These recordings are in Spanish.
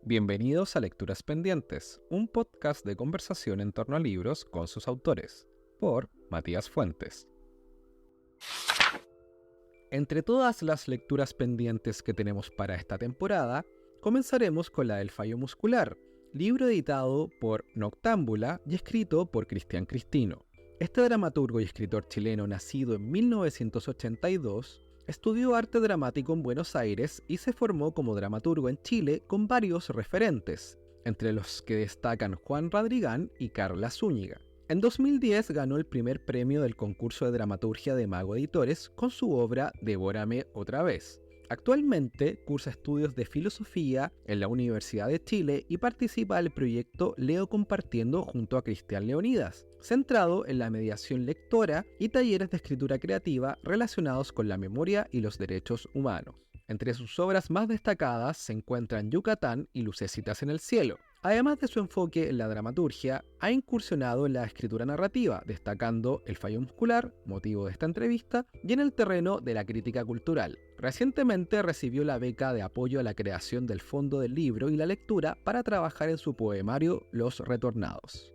Bienvenidos a Lecturas Pendientes, un podcast de conversación en torno a libros con sus autores, por Matías Fuentes. Entre todas las lecturas pendientes que tenemos para esta temporada, comenzaremos con la del fallo muscular, libro editado por Noctámbula y escrito por Cristian Cristino. Este dramaturgo y escritor chileno nacido en 1982 estudió arte dramático en Buenos Aires y se formó como dramaturgo en Chile con varios referentes, entre los que destacan Juan Radrigán y Carla Zúñiga. En 2010 ganó el primer premio del concurso de dramaturgia de Mago Editores con su obra Devórame otra vez. Actualmente cursa estudios de filosofía en la Universidad de Chile y participa del proyecto Leo Compartiendo junto a Cristian Leonidas, centrado en la mediación lectora y talleres de escritura creativa relacionados con la memoria y los derechos humanos. Entre sus obras más destacadas se encuentran Yucatán y Lucecitas en el cielo. Además de su enfoque en la dramaturgia, ha incursionado en la escritura narrativa, destacando El fallo muscular, motivo de esta entrevista, y en el terreno de la crítica cultural. Recientemente recibió la beca de apoyo a la creación del Fondo del Libro y la Lectura para trabajar en su poemario Los Retornados.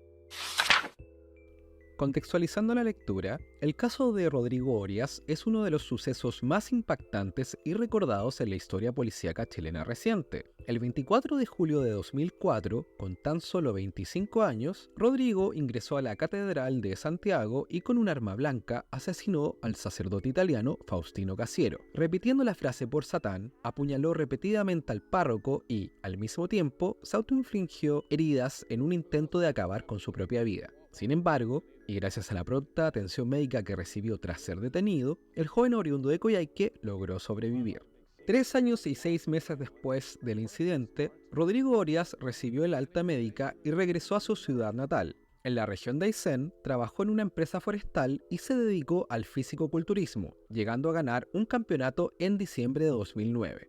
Contextualizando la lectura, el caso de Rodrigo Orias es uno de los sucesos más impactantes y recordados en la historia policíaca chilena reciente. El 24 de julio de 2004, con tan solo 25 años, Rodrigo ingresó a la Catedral de Santiago y con un arma blanca asesinó al sacerdote italiano Faustino Casiero. Repitiendo la frase por Satán, apuñaló repetidamente al párroco y, al mismo tiempo, se autoinfligió heridas en un intento de acabar con su propia vida. Sin embargo, y gracias a la pronta atención médica que recibió tras ser detenido, el joven oriundo de Coyhaique logró sobrevivir. 3 años y 6 meses después del incidente, Rodrigo Orias recibió el alta médica y regresó a su ciudad natal. En la región de Aysén, trabajó en una empresa forestal y se dedicó al físico-culturismo, llegando a ganar un campeonato en diciembre de 2009.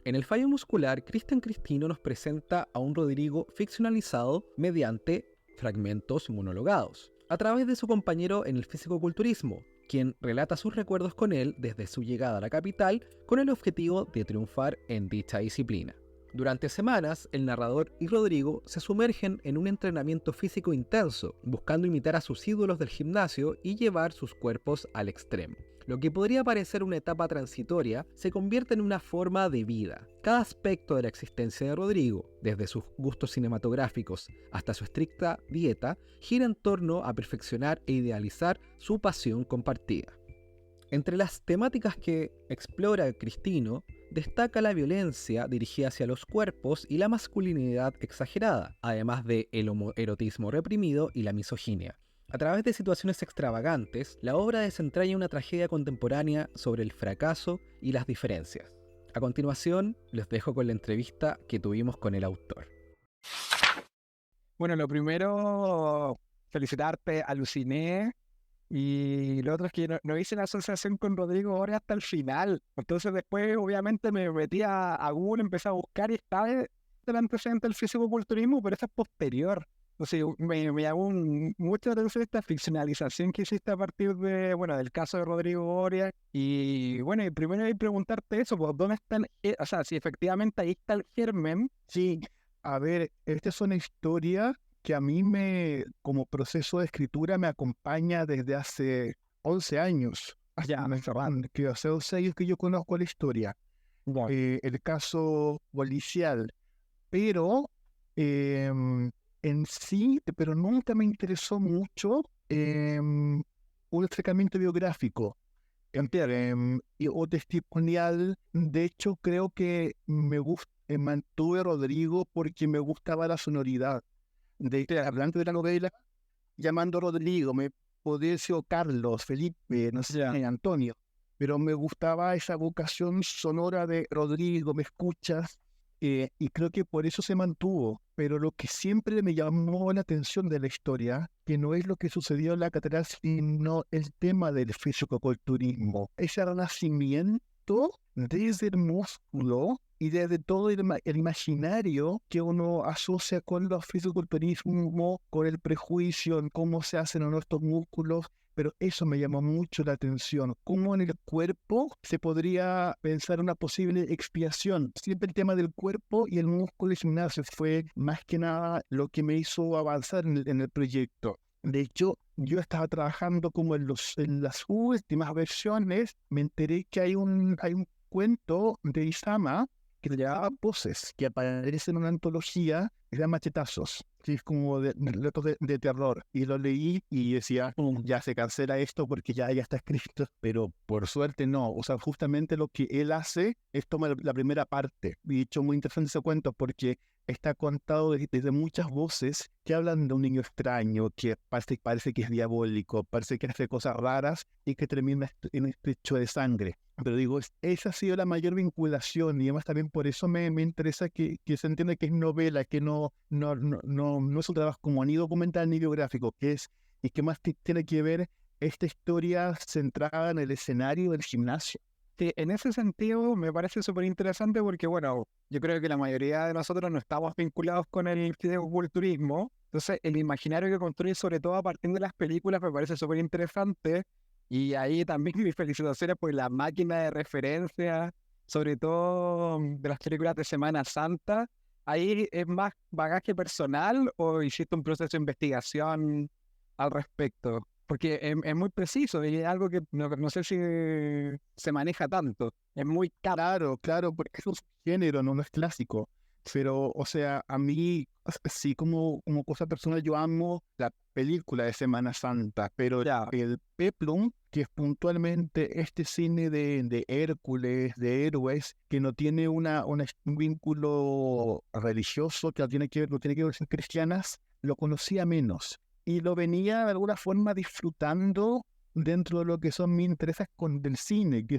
En el fallo muscular, Cristian Cristino nos presenta a un Rodrigo ficcionalizado mediante fragmentos monologados, a través de su compañero en el fisicoculturismo, quien relata sus recuerdos con él desde su llegada a la capital con el objetivo de triunfar en dicha disciplina. Durante semanas, el narrador y Rodrigo se sumergen en un entrenamiento físico intenso, buscando imitar a sus ídolos del gimnasio y llevar sus cuerpos al extremo. Lo que podría parecer una etapa transitoria se convierte en una forma de vida. Cada aspecto de la existencia de Rodrigo, desde sus gustos cinematográficos hasta su estricta dieta, gira en torno a perfeccionar e idealizar su pasión compartida. Entre las temáticas que explora Cristino, destaca la violencia dirigida hacia los cuerpos y la masculinidad exagerada, además de el homoerotismo reprimido y la misoginia. A través de situaciones extravagantes, la obra desentraña una tragedia contemporánea sobre el fracaso y las diferencias. A continuación, les dejo con la entrevista que tuvimos con el autor. Bueno, lo primero, felicitarte, aluciné. Y lo otro es que no hice la asociación con Rodrigo Orias hasta el final. Entonces después, obviamente, me metí a Google, empecé a buscar y estaba el antecedente del fisicoculturismo, pero eso es posterior. Entonces me llamó mucho la atención esta ficcionalización que hiciste a partir de, bueno, del caso de Rodrigo Orias. Y bueno, y primero hay que preguntarte eso, pues, ¿dónde están? O sea, si efectivamente ahí está el germen. Sí, a ver, esta es una historia que a mí como proceso de escritura me acompaña desde hace 11 años. Ya. Que hace 11 años que yo conozco la historia, Ya. el caso policial, pero en sí, pero nunca me interesó mucho un acercamiento biográfico o testimonial. De hecho, creo que mantuve Rodrigo porque me gustaba la sonoridad. Hablando de la novela, llamando a Rodrigo, me podía decir Carlos, Felipe, no sé, Antonio, pero me gustaba esa vocación sonora de Rodrigo, ¿me escuchas? Y creo que por eso se mantuvo. Pero lo que siempre me llamó la atención de la historia, que no es lo que sucedió en la catedral, sino el tema del fisicoculturismo, ese renacimiento desde el músculo y desde todo el imaginario que uno asocia con los fisiculturismo, con el prejuicio en cómo se hacen nuestros músculos, pero eso me llamó mucho la atención. ¿Cómo en el cuerpo se podría pensar una posible expiación? Siempre el tema del cuerpo y el músculo y gimnasio fue más que nada lo que me hizo avanzar en el proyecto. De hecho, yo estaba trabajando como en las últimas versiones, me enteré que hay un cuento de Isama que se llamaba Poses, que aparece en una antología que se llama Machetazos, que es como de relatos de terror. Y lo leí y decía, ya se cancela esto porque ya está escrito. Pero por suerte no. O sea, justamente lo que él hace es tomar la primera parte. Y de hecho, muy interesante ese cuento porque está contado desde muchas voces que hablan de un niño extraño, que parece que es diabólico, parece que hace cosas raras y que termina en este hecho de sangre. Pero digo, esa ha sido la mayor vinculación y además también por eso me interesa que se entienda que es novela, que no es un trabajo como ni documental ni biográfico, y que más tiene que ver esta historia centrada en el escenario del gimnasio. Sí, en ese sentido me parece súper interesante porque, bueno, yo creo que la mayoría de nosotros no estamos vinculados con el fisicoculturismo. Entonces, el imaginario que construye, sobre todo a partir de las películas, me parece súper interesante. Y ahí también mis felicitaciones por la máquina de referencia, sobre todo de las películas de Semana Santa. ¿Ahí es más bagaje personal o hiciste un proceso de investigación al respecto? Porque es muy preciso y es algo que no sé si se maneja tanto. Es muy Claro, porque es un género, no es clásico. Pero, o sea, a mí, sí, como cosa personal, yo amo la película de Semana Santa, pero ya. el peplum, que es puntualmente este cine de Hércules, de héroes, que no tiene un vínculo religioso, que no tiene que ver con cristianas, lo conocía menos. Y lo venía de alguna forma disfrutando dentro de lo que son mis intereses del cine, que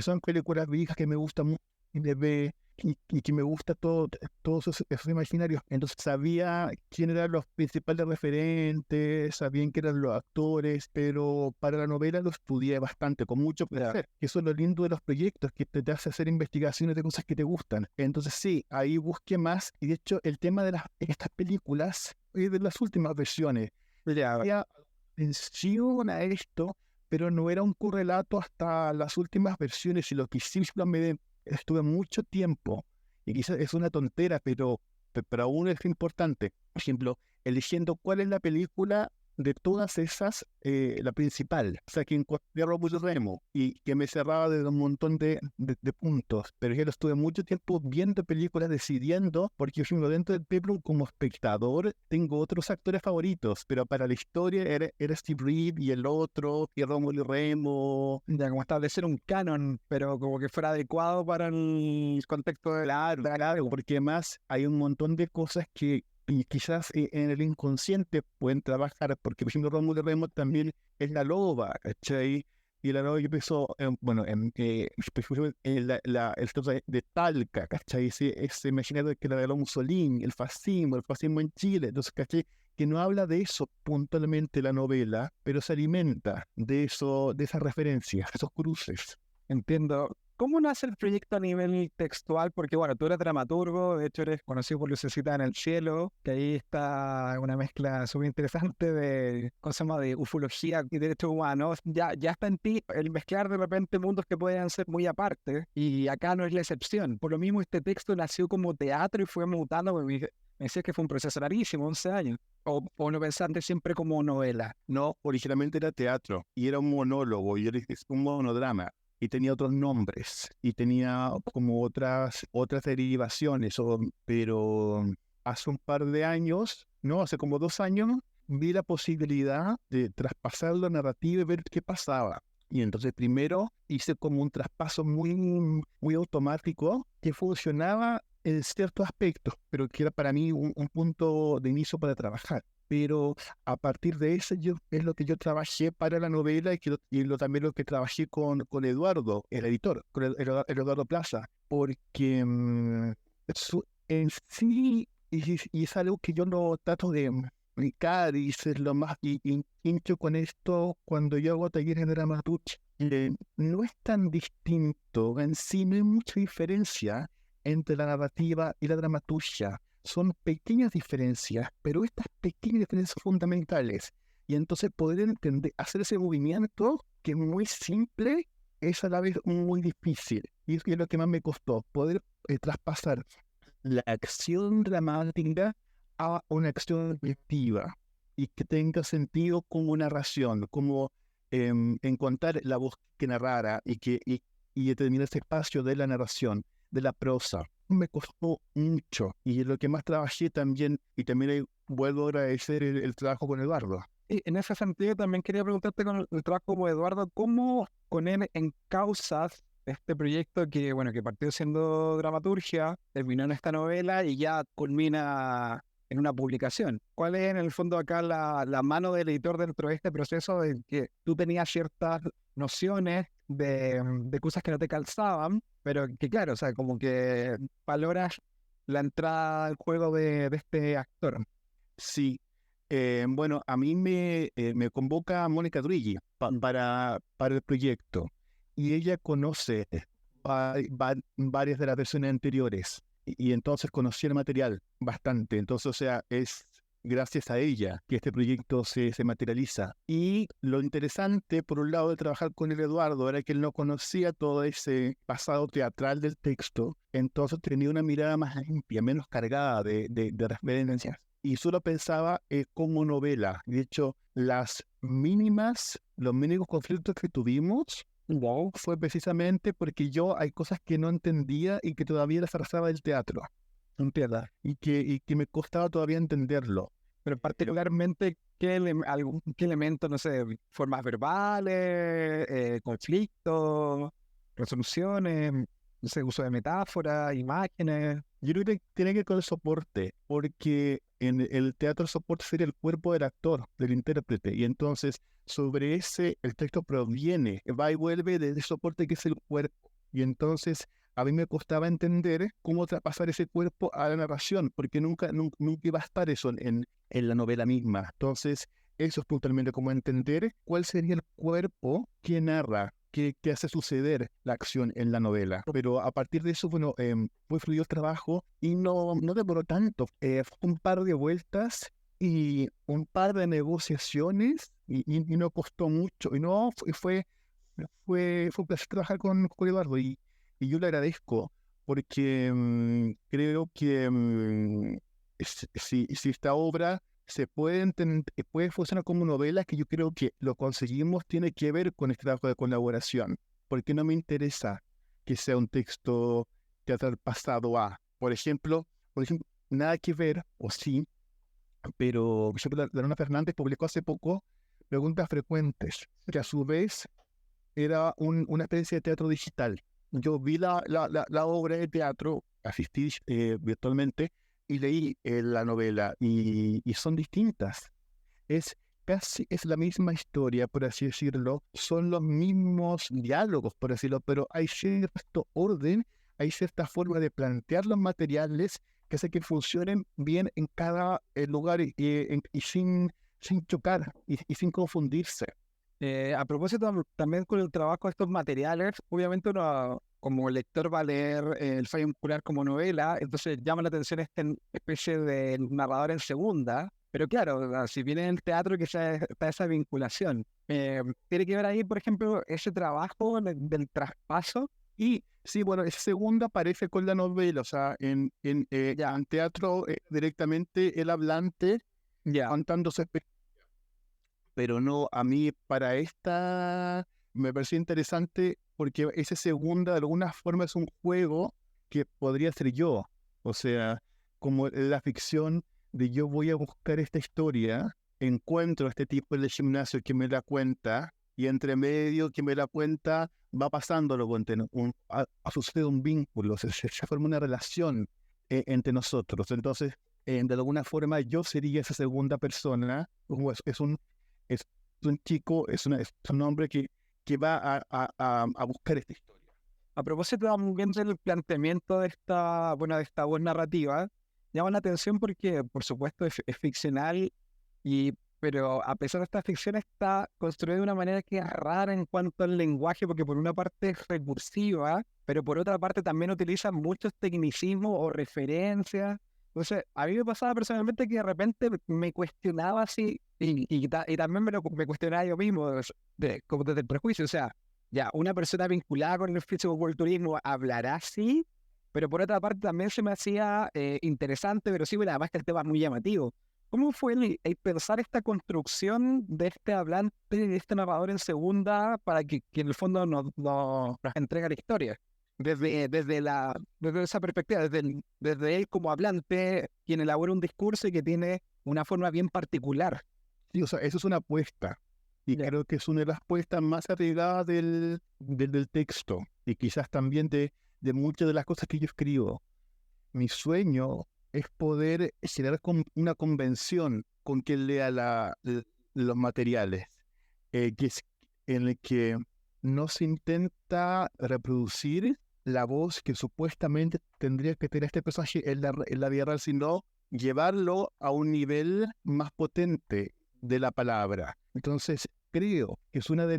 son películas viejas que me gustan mucho y me ve y que me gusta todos esos imaginarios. Entonces sabía quién eran los principales referentes, sabían quién eran los actores, pero para la novela lo estudié bastante, con mucho placer. Eso es lo lindo de los proyectos, que te hace hacer investigaciones de cosas que te gustan. Entonces sí, ahí busqué más, y de hecho el tema de estas películas y de las últimas versiones, había atención a esto, pero no era un correlato hasta las últimas versiones, y lo que sí estuve mucho tiempo, y quizás es una tontera, pero aún es importante. Por ejemplo, eligiendo cuál es la película de todas esas, la principal. O sea, que encontré a Romulus Remo y que me cerraba de un montón de puntos. Pero yo estuve mucho tiempo viendo películas, decidiendo, porque por ejemplo, dentro del Peplum, como espectador, tengo otros actores favoritos, pero para la historia era Steve Reeve y el otro, y Romulus Remo. Ya, como establecer un canon, pero como que fuera adecuado para el contexto de Claro, porque además hay un montón de cosas que y quizás en el inconsciente pueden trabajar, porque por ejemplo Rómulo Remo también es la loba, ¿cachai? Y la loba yo pienso, el tema de Talca, ¿cachai? Ese imaginario que la de Mussolini, el fascismo en Chile, entonces, ¿cachai? Que no habla de eso puntualmente la novela, pero se alimenta de eso, de esas referencias, esos cruces. Entiendo. ¿Cómo nace el proyecto a nivel textual? Porque, bueno, tú eres dramaturgo, de hecho eres conocido por Lucecita en el Cielo, que ahí está una mezcla súper interesante de, ¿cómo se llama?, de ufología y derechos humanos. Ya está en ti el mezclar de repente mundos que pueden ser muy aparte, y acá no es la excepción. Por lo mismo, este texto nació como teatro y fue mutando, porque me decías que fue un proceso larguísimo, 11 años. ¿O no pensaste siempre como novela? No, originalmente era teatro, y era un monólogo, y era un monodrama. Y tenía otros nombres, y tenía como otras derivaciones, pero hace un par de años, no, hace como 2 años, vi la posibilidad de traspasar la narrativa y ver qué pasaba. Y entonces primero hice como un traspaso muy, muy automático que funcionaba en ciertos aspectos, pero que era para mí un punto de inicio para trabajar. Pero a partir de eso es lo que yo trabajé para la novela, también lo que trabajé con Eduardo, el editor, con el Eduardo Plaza, porque en sí, y es algo que yo no trato de explicar, y ser lo más hincho con esto cuando yo hago talleres de dramaturgia. No es tan distinto, en sí no hay mucha diferencia entre la narrativa y la dramaturgia. Son pequeñas diferencias, pero estas pequeñas diferencias son fundamentales. Y entonces poder entender, hacer ese movimiento que es muy simple, es a la vez muy difícil. Y es lo que más me costó, poder traspasar la acción dramática a una acción objetiva y que tenga sentido como narración, como encontrar la voz que narrara y determinar ese espacio de la narración, de la prosa. Me costó mucho y es lo que más trabajé también, y también vuelvo a agradecer el trabajo con Eduardo. Y en ese sentido también quería preguntarte con el trabajo como Eduardo, ¿cómo con él encausas este proyecto que, bueno, que partió siendo dramaturgia, terminó en esta novela y ya culmina en una publicación? ¿Cuál es en el fondo acá la mano del editor dentro de este proceso de que tú tenías ciertas nociones de cosas que no te calzaban, pero que claro, o sea, como que valoras la entrada al juego de este actor? Sí, bueno, a mí me convoca Mónica Drugui para el proyecto y ella conoce varias de las versiones anteriores y entonces conocí el material bastante. Entonces, o sea, es gracias a ella que este proyecto se materializa. Y lo interesante, por un lado, de trabajar con el Eduardo era que él no conocía todo ese pasado teatral del texto, entonces tenía una mirada más limpia, menos cargada de referencias. Y solo pensaba como novela. De hecho, los mínimos conflictos que tuvimos fue precisamente porque yo hay cosas que no entendía y que todavía las arrastraba del teatro. Entiendo. Y que me costaba todavía entenderlo. Pero particularmente, ¿qué elemento, no sé, formas verbales, conflictos, resoluciones, no sé, uso de metáforas, imágenes? Yo creo que tiene que ver con el soporte, porque en el teatro el soporte sería el cuerpo del actor, del intérprete, y entonces sobre ese el texto proviene, va y vuelve de ese soporte que es el cuerpo. Y entonces a mí me costaba entender cómo traspasar ese cuerpo a la narración, porque nunca iba a estar eso en la novela misma. Entonces, eso es puntualmente como entender cuál sería el cuerpo que narra, que hace suceder la acción en la novela. Pero a partir de eso, bueno, fue fluido el trabajo y no demoró tanto. Fue un par de vueltas y un par de negociaciones y no costó mucho. Y no, fue un placer trabajar con Eduardo y yo le agradezco porque creo que si esta obra se puede funcionar como novela, que yo creo que lo conseguimos, tiene que ver con este trabajo de colaboración, porque no me interesa que sea un texto teatral pasado a, por ejemplo, nada que ver, o sí, pero por ejemplo, Lorena Fernández publicó hace poco Preguntas Frecuentes, que a su vez era una especie de teatro digital. Yo vi la obra de teatro, asistí virtualmente y leí la novela y son distintas. Es la misma historia, por así decirlo, son los mismos diálogos, por decirlo, pero hay cierto orden, hay cierta forma de plantear los materiales que hace que funcionen bien en cada lugar y sin chocar y sin confundirse. A propósito también con el trabajo de estos materiales, obviamente uno como lector va a leer el fallo muscular como novela, entonces llama la atención esta especie de narrador en segunda, pero claro, si viene en el teatro que está esa vinculación. Tiene que ver ahí, por ejemplo, ese trabajo del traspaso. Y sí, bueno, esa segunda aparece con la novela, o sea, en teatro directamente el hablante contando su experiencia. Pero no, a mí para esta me pareció interesante porque esa segunda de alguna forma es un juego que podría ser yo. O sea, como la ficción de yo voy a buscar esta historia, encuentro a este tipo en el gimnasio que me la cuenta y entre medio que me la cuenta va pasando lo sucede un vínculo, se forma una relación entre nosotros. Entonces, de alguna forma yo sería esa segunda persona, es un chico, es un hombre que va a buscar esta historia. A propósito también del planteamiento de esta voz narrativa, llama la atención porque, por supuesto, es ficcional, pero a pesar de esta ficción está construida de una manera que es rara en cuanto al lenguaje, porque por una parte es recursiva, pero por otra parte también utiliza muchos tecnicismos o referencias Entonces, a mí me pasaba personalmente que de repente me cuestionaba así, y también me cuestionaba yo mismo, como desde el prejuicio, o sea, ya, una persona vinculada con el fisicoculturismo hablará así, pero por otra parte también se me hacía interesante, pero sí, pero además que el tema es muy llamativo. ¿Cómo fue el pensar esta construcción de este hablante, de este narrador en segunda, para que en el fondo nos entrega la historia? Desde esa perspectiva, desde él como hablante, quien elabora un discurso y que tiene una forma bien particular. Sí, o sea, eso es una apuesta. Y Ya. creo que es una de las apuestas más arriesgadas del texto. Y quizás también de muchas de las cosas que yo escribo. Mi sueño es poder generar una convención con quien lea los materiales, que es en el que no se intenta reproducir la voz que supuestamente tendría que tener este personaje en la vida real, sino llevarlo a un nivel más potente de la palabra. Entonces, creo que es una de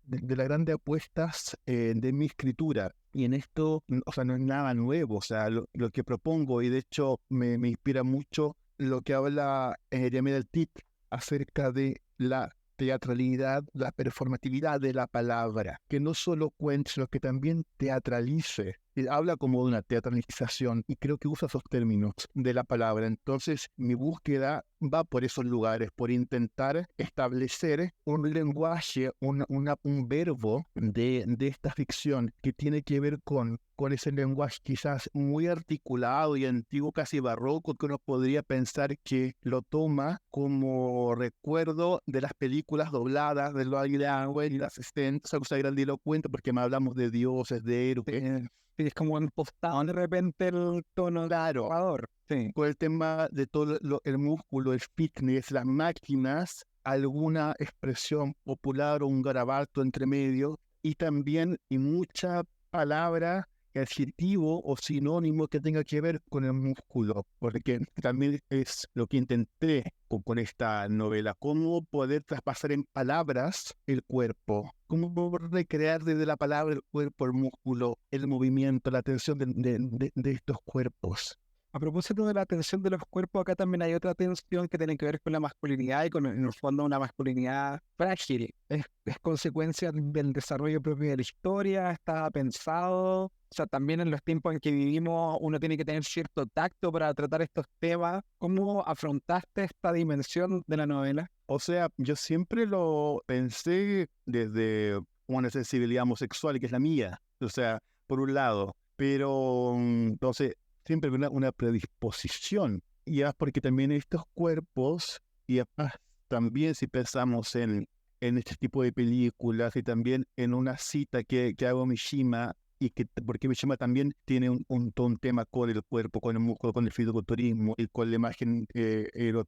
las grandes apuestas de mi escritura. Y en esto, o sea, no es nada nuevo, o sea, lo que propongo, y de hecho me inspira mucho lo que habla Jeremy del Tit acerca de la teatralidad, la performatividad de la palabra, que no solo cuente, sino que también teatralice. Y habla como de una teatralización y creo que usa esos términos de la palabra. Entonces, mi búsqueda va por esos lugares, por intentar establecer un lenguaje, un verbo de esta ficción que tiene que ver con ese lenguaje quizás muy articulado y antiguo, casi barroco, que uno podría pensar que lo toma como recuerdo de las películas dobladas de Lloyd Langway y las 60, esa cosa grandilocuente, porque me hablamos de dioses, de héroes. Sí, es como impostado de repente el tono Claro, narrador. Sí. con el tema de todo el músculo, el fitness, las máquinas, alguna expresión popular o un garabato entre medio, y también y mucha palabra, adjetivo o sinónimo que tenga que ver con el músculo, porque también es lo que intenté con esta novela, cómo poder traspasar en palabras el cuerpo, cómo recrear desde la palabra el cuerpo, el músculo, el movimiento, la tensión de estos cuerpos. A propósito de la tensión de los cuerpos, acá también hay otra tensión que tiene que ver con la masculinidad y con, en el fondo, una masculinidad frágil. Es consecuencia del desarrollo propio de la historia, está pensado. O sea, también en los tiempos en que vivimos, uno tiene que tener cierto tacto para tratar estos temas. ¿Cómo afrontaste esta dimensión de la novela? O sea, yo siempre lo pensé desde una sensibilidad homosexual, que es la mía. O sea, por un lado, pero entonces siempre una predisposición. Y es porque también estos cuerpos, y además también si pensamos en este tipo de películas y también en una cita que hago Mishima, y que porque Mishima también tiene todo un tema con el cuerpo, con el músculo, con el fisiculturismo y con la imagen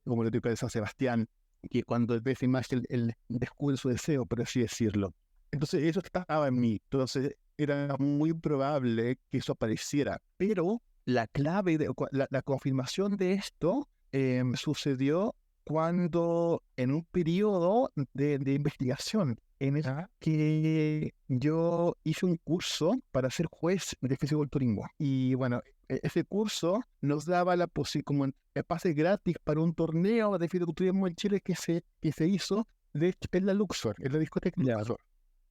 homoerótica de San Sebastián, que cuando ve esa imagen, él descubre su deseo, por así decirlo. Entonces eso estaba en mí, entonces era muy probable que eso apareciera, pero la clave, la confirmación de esto sucedió cuando en un periodo de investigación en el ¿Ah? que yo hice un curso para ser juez de fisiculturismo. Y bueno, ese curso nos daba la posibilidad, como el pase gratis para un torneo de fisiculturismo en Chile que se hizo en la Luxor, en la discoteca Ya. Luxor.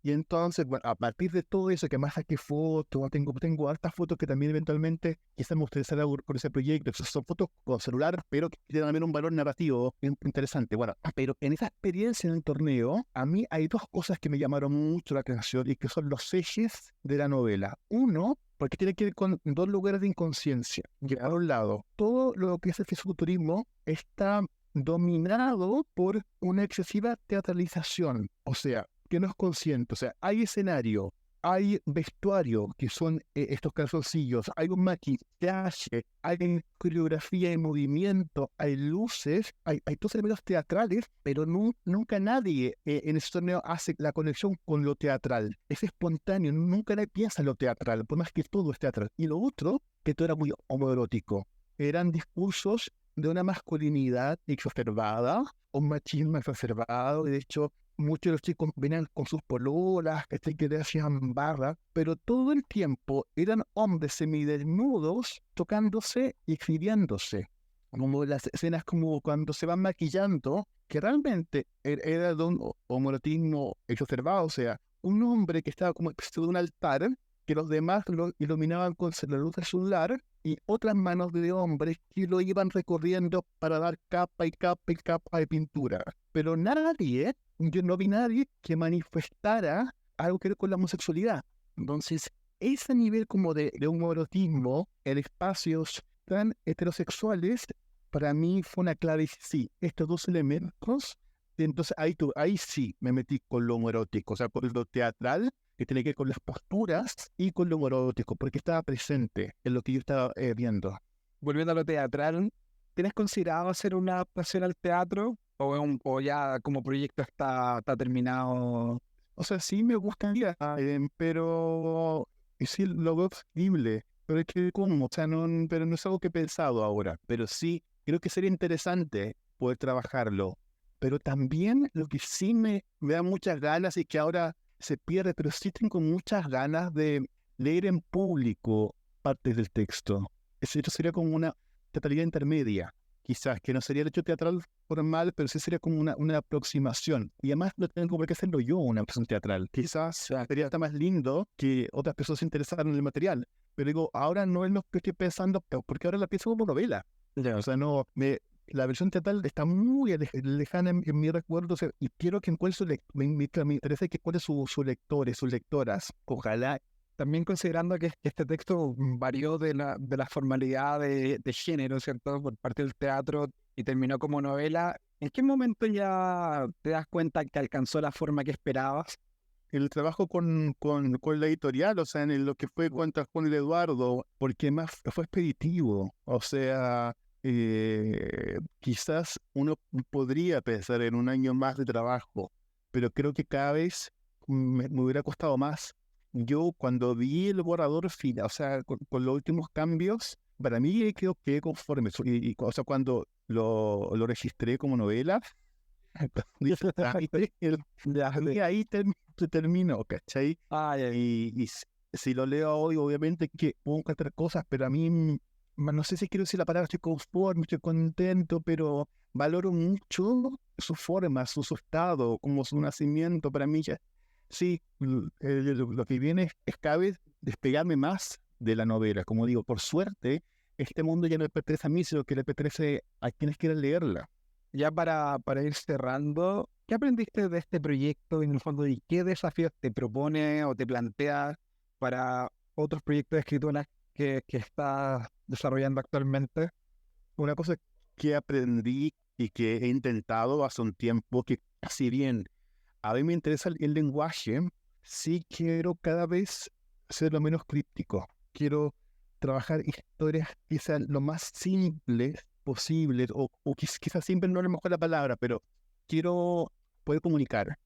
Y entonces, bueno, a partir de todo eso, que más saqué fotos, tengo hartas fotos que también eventualmente quizás me gustaría hacer algo con ese proyecto. Esas son fotos con celular, pero que tienen también un valor narrativo interesante. Bueno, pero en esa experiencia en el torneo, a mí hay dos cosas que me llamaron mucho la atención y que son los ejes de la novela. Uno, porque tiene que ver con dos lugares de inconsciencia. Que por un lado, todo lo que es el fisiculturismo está dominado por una excesiva teatralización. O sea, que no es consciente. O sea, hay escenario, hay vestuario, que son estos calzoncillos, hay un maquillaje, hay coreografía y movimiento, hay luces, hay todos elementos teatrales, pero nunca nadie en ese torneo hace la conexión con lo teatral. Es espontáneo, nunca nadie piensa en lo teatral, por más que todo es teatral. Y lo otro, que todo era muy homoerótico. Eran discursos de una masculinidad exacerbada, un machismo exacerbado, y de hecho muchos de los chicos venían con sus pololas, que le hacían barra, pero todo el tiempo eran hombres semidesnudos tocándose y exhibiéndose. como las escenas como cuando se van maquillando, que realmente era de un homoerotismo exacerbado, o sea, un hombre que estaba como especie de un altar, que los demás lo iluminaban con la luz del celular, y otras manos de hombres que lo iban recorriendo para dar capa y capa y capa de pintura. Pero nadie, yo no vi nadie que manifestara algo que ver con la homosexualidad. Entonces, ese nivel como de homoerotismo en espacios tan heterosexuales, para mí fue una clave, sí, estos dos elementos, entonces ahí sí me metí con lo homoerótico, o sea, con lo teatral, que tiene que ver con las posturas, y con lo homoerótico, porque estaba presente en lo que yo estaba viendo. Volviendo a lo teatral, ¿tienes considerado hacer una adaptación al teatro? ¿O ya como proyecto está terminado? O sea, sí me gustaría, pero sí lo veo factible. Pero es que, ¿cómo? O sea, no, pero no es algo que he pensado ahora. Pero sí, creo que sería interesante poder trabajarlo. Pero también lo que sí me da muchas ganas y que ahora se pierde, pero sí tengo muchas ganas de leer en público partes del texto. Eso sería como una teatralidad intermedia. Quizás, que no sería el hecho teatral formal, pero sí sería como una aproximación. Y además no tengo por qué hacerlo yo, una aproximación teatral. Quizás sería hasta más lindo que otras personas se interesaran en el material. Pero digo, ahora no es lo que estoy pensando, porque ahora la pienso como novela. O sea, no, la versión teatral está muy lejana en mi recuerdo, o sea, y quiero que encuentre me interesa que encuentre sus lectores, sus lectoras. Ojalá. También considerando que este texto varió de la formalidad de género, ¿cierto? Por parte del teatro y terminó como novela. ¿En qué momento ya te das cuenta que alcanzó la forma que esperabas? El trabajo con la editorial, o sea, en lo que fue contra Juan y Eduardo, porque más fue expeditivo. O sea, quizás uno podría pensar en un año más de trabajo, pero creo que cada vez me hubiera costado más. Yo cuando vi el borrador final, o sea, con los últimos cambios, para mí creo que conforme, o sea, cuando lo registré como novela, y ahí se terminó, ¿cachai? Y si lo leo hoy, obviamente que puedo encontrar cosas, pero a mí, no sé si quiero decir la palabra estoy conforme, estoy contento, pero valoro mucho su forma, su estado, como su nacimiento. Para mí, sí, lo que viene es cada vez despegarme más de la novela. Como digo, por suerte, este mundo ya no le pertenece a mí, sino que le pertenece a quienes quieran leerla. Ya para ir cerrando, ¿qué aprendiste de este proyecto en el fondo y qué desafíos te propone o te plantea para otros proyectos de escritura que estás desarrollando actualmente? Una cosa que aprendí y que he intentado hace un tiempo, que si bien a mí me interesa el lenguaje, sí quiero cada vez ser lo menos críptico. Quiero trabajar historias que sean lo más simples posibles, o quizás siempre no es mejor la palabra, pero quiero poder comunicar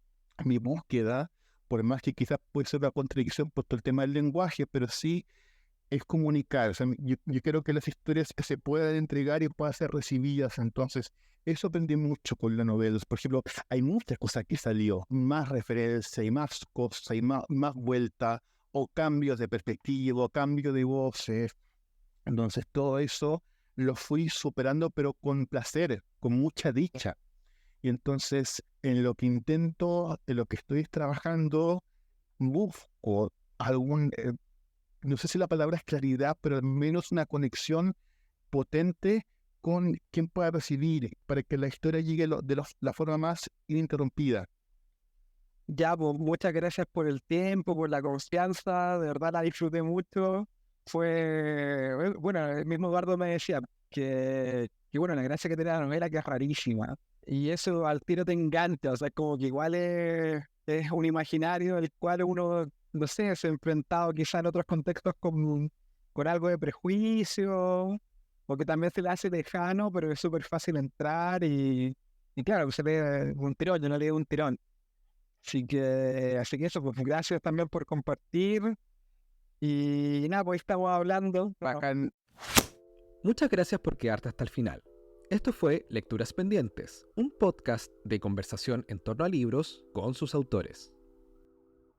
mi búsqueda, por más que quizás puede ser una contradicción por todo el tema del lenguaje, pero sí es comunicar. O sea, yo quiero que las historias que se puedan entregar y puedan ser recibidas. Entonces, eso aprendí mucho con la novela. Por ejemplo, hay muchas cosas que salió, más referencia y más cosas y más vuelta, o cambios de perspectiva, o cambio de voces. Entonces, todo eso lo fui superando, pero con placer, con mucha dicha. Y entonces, en lo que intento, en lo que estoy trabajando, busco algún, no sé si la palabra es claridad, pero al menos una conexión potente con quien pueda recibir, para que la historia llegue la forma más ininterrumpida. Ya, pues muchas gracias por el tiempo, por la confianza, de verdad la disfruté mucho. Bueno, el mismo Eduardo me decía que bueno, la gracia que tiene la novela que es rarísima. Y eso al tiro te engancha, o sea, como que igual es un imaginario el cual uno, no sé, se ha enfrentado quizá en otros contextos con algo de prejuicio, o que también se le hace lejano, pero es súper fácil entrar y claro, se lee un tirón, yo no leí un tirón. Así que eso, pues gracias también por compartir. Y nada, pues estamos hablando. Bacán. Muchas gracias por quedarte hasta el final. Esto fue Lecturas Pendientes, un podcast de conversación en torno a libros con sus autores.